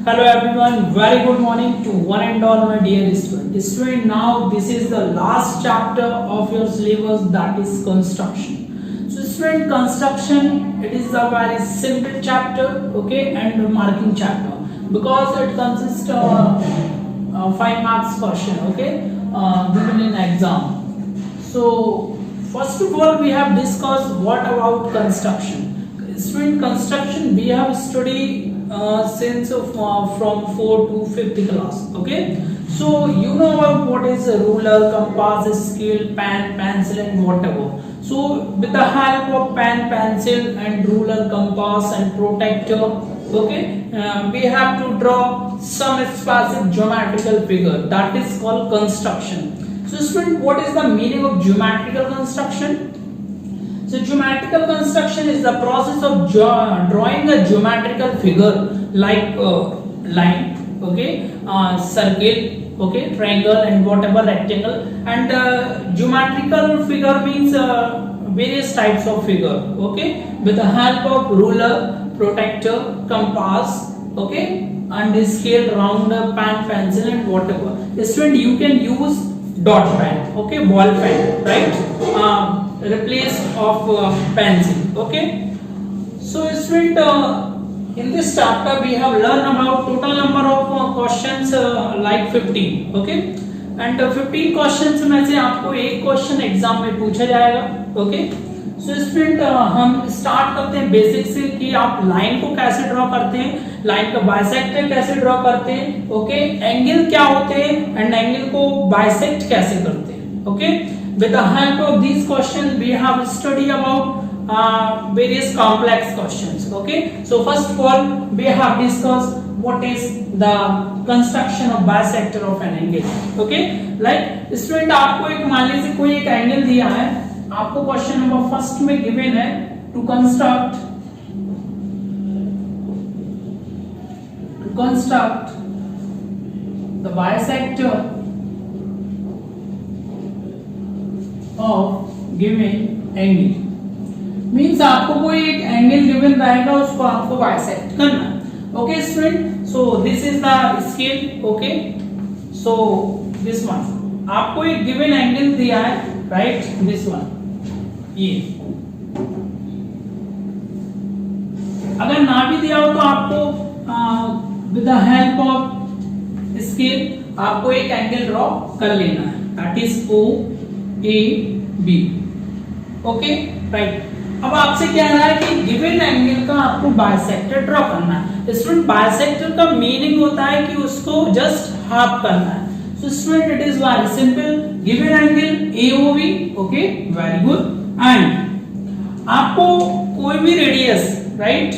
Hello everyone, very good morning to one and all my dear student. Student, now this is the last chapter of your syllabus, that is construction. So student, construction, it is a very simple chapter, okay, and marking chapter because it consists of 5 marks question, okay, given in exam. So first of all, we have discussed what about construction. Student, construction we have studied since from 4 to 5th class, okay. So you know about what is a ruler, compass, scale, pen, pencil and whatever. So with the help of pen, pencil and ruler, compass and protractor, okay, we have to draw some specific geometrical figure, that is called construction. So student, what is the meaning of geometrical construction? So geometrical construction is the process of drawing a geometrical figure like line, okay, circle, okay, triangle and whatever rectangle. And geometrical figure means various types of figure, okay, with the help of ruler, protractor, compass, okay, and scale, round, pen, pencil and whatever. Student, you can use dot pen, okay, ball pen, right, replace of pencil, okay. So student, in this chapter we have learned about total number of questions like 15, okay, and 15 questions में से आपको एक question exam में पूछा जाएगा, okay. So student, हम start करते हैं बेसिक से कि आप लाइन को कैसे ड्रॉ करते हैं, लाइन का बाइसेक्टर कैसे ड्रॉ करते हैं, ओके, एंगल क्या होते हैं एंड एंगल को बाइसेक्ट कैसे करते हैं, okay. With the help of these questions, we have studied about various complex questions. Okay. So first of all, we have discussed what is the construction of bisector of an angle. Okay. Like student, आपको एक मान लीजिए कोई एक angle दिया है, आपको question number first में गिवन है to construct the bisector of given angle. Means आपको कोई एक एंगल गिवन रहेगा, उसको आपको बाइसेक्ट करना है, okay student. So this is the scale, okay. So this one आपको एक गिवन एंगल दिया है, राइट, दिस वन, ये अगर ना भी दिया हो तो आपको with the help of scale आपको एक एंगल ड्रॉ कर लेना है, that is O A B, okay, right. अब आपसे क्या रहा है कि गिवन एंगल का आपको बाइसेक्टर ड्रॉ करना है. स्टूडेंट, बाइसेक्टर का मीनिंग होता है कि उसको जस्ट हाफ करना है. So student, it is very simple. Given angle AOB, okay, very good. And आपको कोई भी रेडियस, राइट,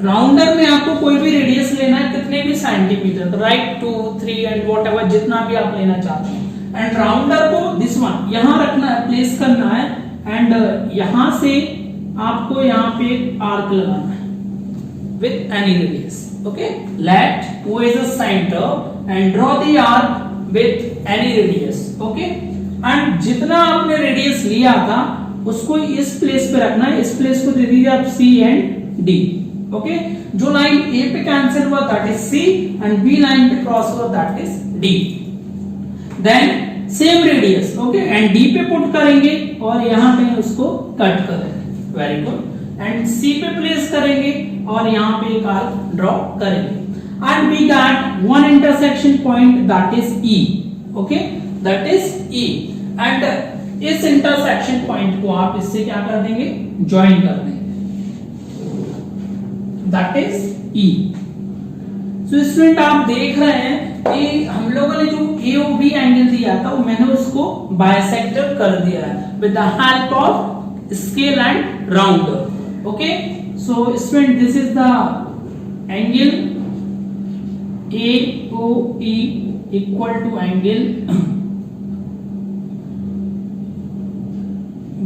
राउंडर में आपको कोई भी रेडियस लेना है, कितने भी सेंटीमीटर, राइट, 2, 3 एंड व्हाटएवर, जितना भी आप लेना चाहते हैं. एंड राउंडर को दिस वन यहां रखना है, प्लेस करना है, एंड यहां से आपको यहां पे एक आर्क लगाना है with any radius, okay. Let O is a center and draw the arc with any radius, okay. And जितना आपने रेडियस लिया था उसको इस प्लेस पे रखना है. इस प्लेस को दे दीजिए आप सी एंड डी, ओके. जो लाइन ए पे कैंसिल हुआ that is C and B line पे क्रॉस हुआ that is D. Then same radius, okay, and D पे पुट करेंगे और यहां पे उसको कट करेंगे, वेरी गुड. एंड सी पे प्लेस करेंगे और यहां पे एक आर्क ड्रॉ करेंगे. And we got one intersection point that is E, okay, that is E. And इस इंटरसेक्शन पॉइंट को आप इससे क्या कर देंगे, ज्वाइन कर देंगे, that is E. So student, आप देख रहे हैं कि हम लोगों ने जो एओबी एंगल दिया था वो मैंने उसको बाइसेक्टर कर दिया है with the help of scale and rounder, okay. So student, this is the angle AOE equal to angle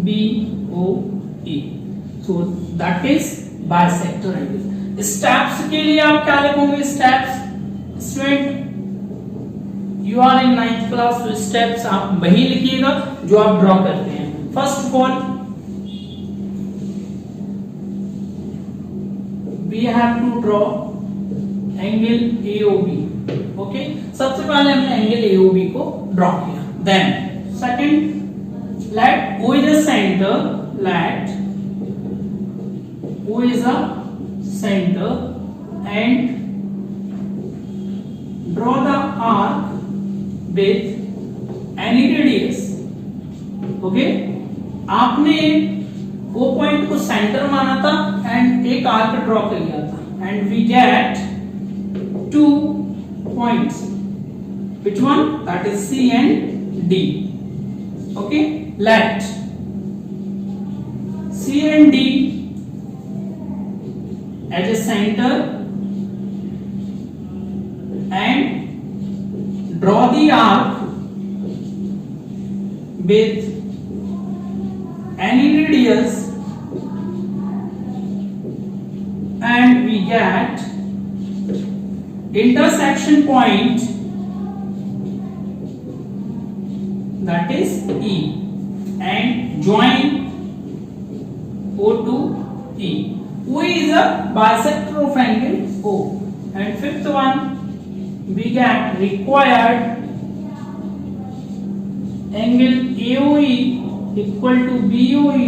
BOE. So that is bisector angle. Steps के लिए आप क्या लिखोगे, steps, student, you are in 9th class, तो steps आप वही लिखिएगा जो आप ड्रॉ करते हैं. First of all we have to draw angle AOB। Okay, सबसे पहले हमने एंगल AOB को ड्रॉ किया। Then second, let O is a center, let O is a center and draw the arc with any radius। Okay, आपने O point को center माना था and एक आर्क ड्रॉ कर लिया था and we get 2 points, which one? That is C and D। okay, let C and D as a center and draw the arc with any radius and we get intersection point, that is E, and join O to E। O is a bisector of angle O। and fifth one, we get required angle AOE equal to BOE,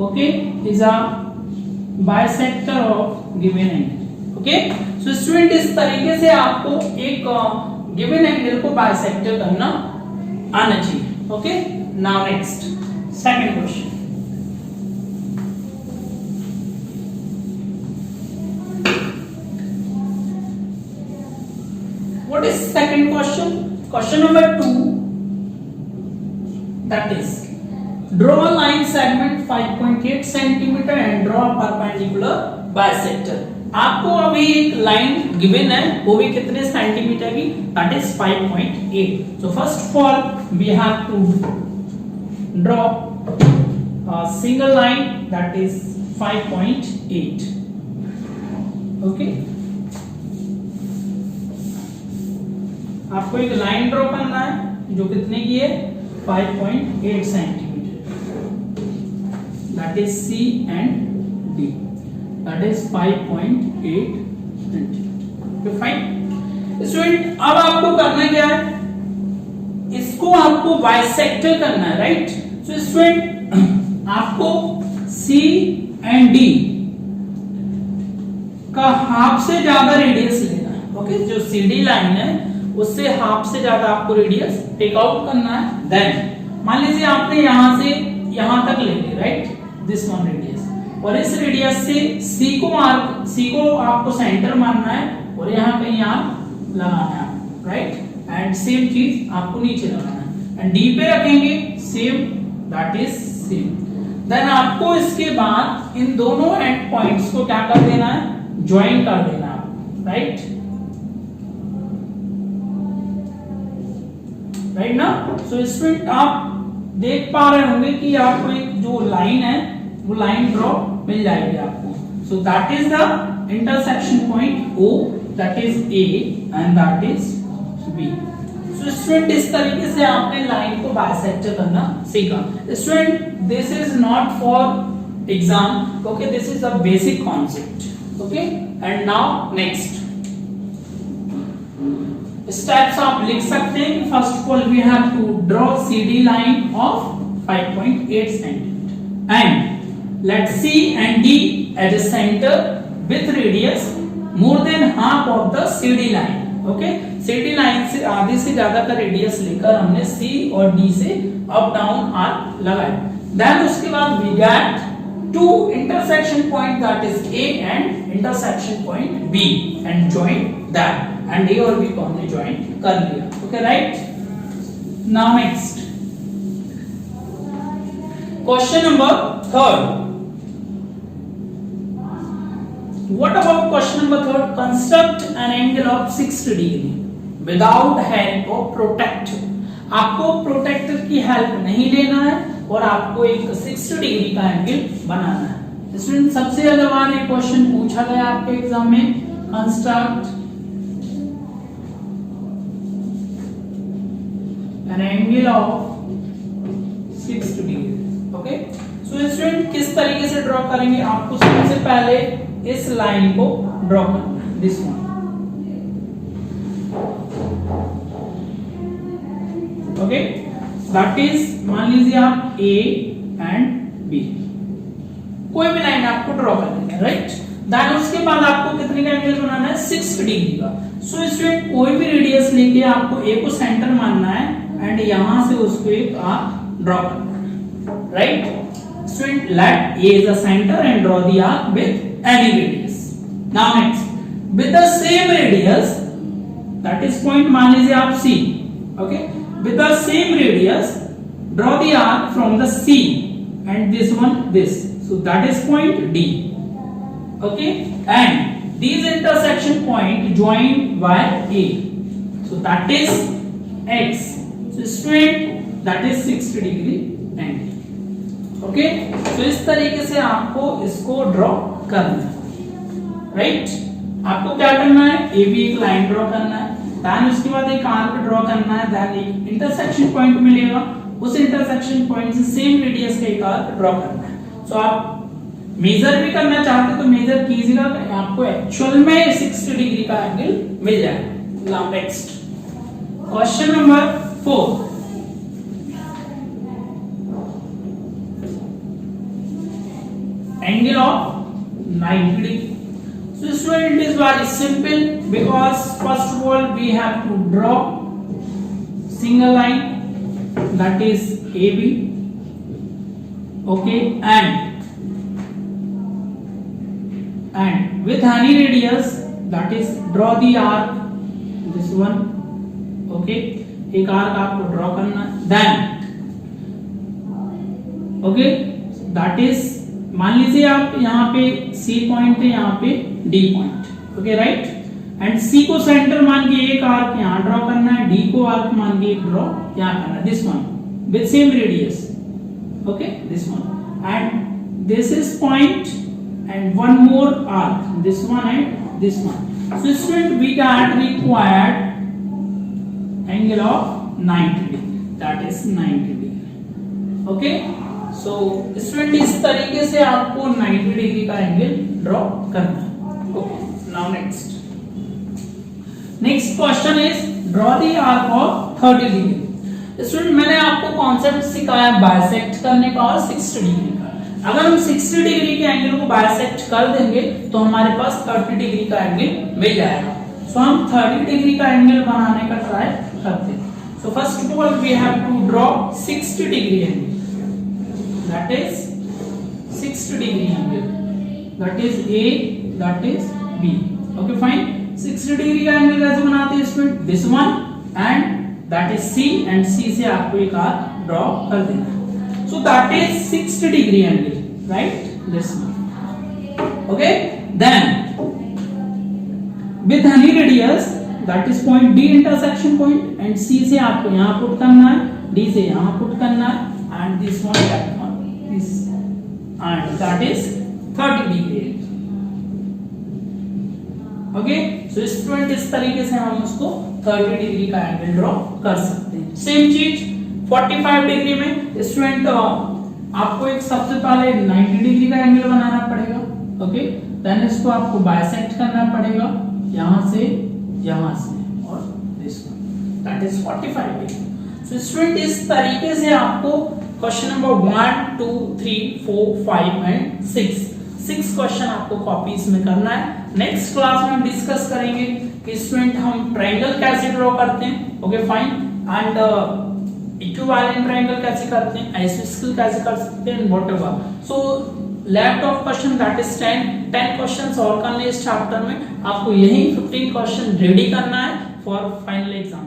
okay, is a bisector of given angle। okay, so student इस तरीके से आपको एक given angle को bisector करना आना चाहिए। Okay, now next second question. What is second question? Question number 2, that is draw a line segment 5.8 centimetre and draw a perpendicular bisector. आपको अभी एक लाइन गिवन है, वो भी कितने सेंटीमीटर की, that is 5.8। So first of all we have to draw a single line that is 5.8। Okay, आपको एक लाइन ड्रॉ करना है जो कितने की है, 5.8 centimetre, that is C and D, that is 5.8 centimetre. Fine student, अब आपको करना क्या है, इसको आपको बाइसेक्टर करना है, राइट। सो स्टूडेंट, आपको C and D का हाफ से ज्यादा रेडियस लेना है। ओके, जो CD लाइन है उससे हाफ से ज्यादा आपको रेडियस टेक आउट करना है। देन मान लीजिए आपने यहां से यहां तक ले ली, राइट, दिस वन रेडियस, और इस रेडियस से C को आपको सेंटर मानना है और यहाँ कहीं आप लगाना है, राइट, एंड सेम चीज आपको नीचे लगाना है एंड D पे रखेंगे same, that is same. Then आपको इसके बाद इन दोनों एंड पॉइंट्स को क्या कर देना है, ज्वाइन कर देना है, राइट ना। सो स्टूडेंट, आप देख पा रहे होंगे कि आपको एक जो लाइन है वो लाइन ड्रॉ मिल जाएगी आपको। So that is the intersection point O, that is A and that is B। So student, इस तरीके से आपने लाइन को बाइसेक्टर करना सीखा। Student, this is not for exam, okay, this is a basic concept. Okay, and now next steps आप लिख सकते हैं। First of all we have to draw CD line of 5.8 centimetre and let C and D as a center with radius more than half of the CD line। okay, CD line से आधे से ज्यादा का radius लेकर हमने C और D से up down arc लगाया। देन उसके बाद we get two intersection point, that is A and intersection point B, and join that, and A और B को हमने join कर लिया। okay, right, now next question number 3rd। What about question number 3rd? Construct an angle of 60 degree without help of protractor। आपको protector की help नहीं लेना है और आपको एक 60 डिग्री का एंगल बनाना है। स्टूडेंट, सबसे ज्यादा बार ये क्वेश्चन पूछा गया आपके एग्जाम में, construct an angle of 60 degree. Okay, so student, किस तरीके से ड्रॉ करेंगे, आपको सबसे पहले इस लाइन को ड्रॉ करना है, this one. Okay, that is मान लीजिए आप ए एंड बी, कोई भी लाइन आपको ड्रॉ कर देना है, राइट। देन उसके बाद आपको कितने का एंगल बनाना है, 60 डिग्री का। सो स्टूडेंट कोई भी रेडियस लेके आपको ए को सेंटर मानना है एंड यहां से उसको एक आर्क ड्रॉ करना है, right. Student let A is the centre and draw the arc with any radius. Now next with the same radius, that is point मान लीजिए आप C, okay, with the same radius draw the arc from the C and this one this, so that is point D, okay, and these intersection point joined by A, so that is X, so student that is 60 degree angle, okay। so इस तरीके से आपको इसको draw करना है, right. आपको क्या करना है, ए बी एक लाइन ड्रॉ करना है, देन उसके बाद एक आर्क ड्रॉ करना है, देन एक इंटरसेक्शन पॉइंट मिलेगा, उस इंटरसेक्शन पॉइंट से सेम रेडियस का एक आर्क ड्रॉ करना है। सो आप मेजर भी करना चाहते हो तो मेजर कीजिएगा, आपको एक्चुअल में 60 डिग्री का एंगल मिल जाएगा। Now next question number 4, angle of 90 degree. So student, it is very simple because first of all we have to draw single line, that is AB, okay, and with any radius, that is draw the arc, this one, okay, एक arc आपको draw करना है, then okay, that is मान लीजिए आप यहाँ पे C point है, यहाँ पे D point, okay, right, and C को सेंटर मान के एक आर्क यहाँ ड्रॉ करना है, D को आर्क मान के एक ड्रॉ यहाँ करना है, this one with same radius, okay, this one, and this is point and one more arc, this one and this one. So student, we got required angle of 90 degree, that is 90 degree, okay। so student, इस तरीके से आपको 90 degree का angle draw करना है, okay। now next question is draw the arc of 30 degree। Student, मैंने आपको concept सिखाया बाइसेक्ट करने का और 60 डिग्री का। अगर हम 60 डिग्री के एंगल को बाइसेक्ट कर देंगे तो हमारे पास 30 डिग्री का एंगल मिल जाएगा। सो हम 30 डिग्री का एंगल बनाने का ट्राई करते हैं। So first of all we have to draw 60 degree angle, that is 60 degree angle, that is A, that is B, okay, fine. 60 degree का एंगल कैसे बनाते हैं student, this one and that is C, and C से आपको एक arc draw कर देना है। so that is 60 degree angle, right, this one, okay। then with any radius, that is point D intersection point, and C से आपको यहाँ put करना है, D से यहाँ पुट करना है, and this one, that one, this, and that is 30 degree angle, okay। so student, इस तरीके से हम उसको 30 डिग्री का एंगल ड्रॉ कर सकते हैं। सेम चीज 45 डिग्री में स्टूडेंट, आपको एक सबसे पहले 90 डिग्री का एंगल बनाना पड़ेगा, ओके, देन इसको आपको बाइसेक्ट करना पड़ेगा यहां से और this one, that is 45 degree. So student, इस तरीके से आपको क्वेश्चन नंबर 1 2 3 4 5 एंड 6 क्वेश्चन आपको कॉपीज में करना है। नेक्स्ट क्लास में हम डिस्कस करेंगे कि स्टूडेंट हम ट्रायंगल कैसे ड्रॉ करते हैं, okay, fine, and equivalent triangle कैसे करते हैं, आइसोस्केल कैसे कर सकते हैं, whatever. So left of question, that is 10 questions और करने इस चैप्टर में। आपको यही 15 क्वेश्चन रेडी करना है फॉर फाइनल एग्जाम।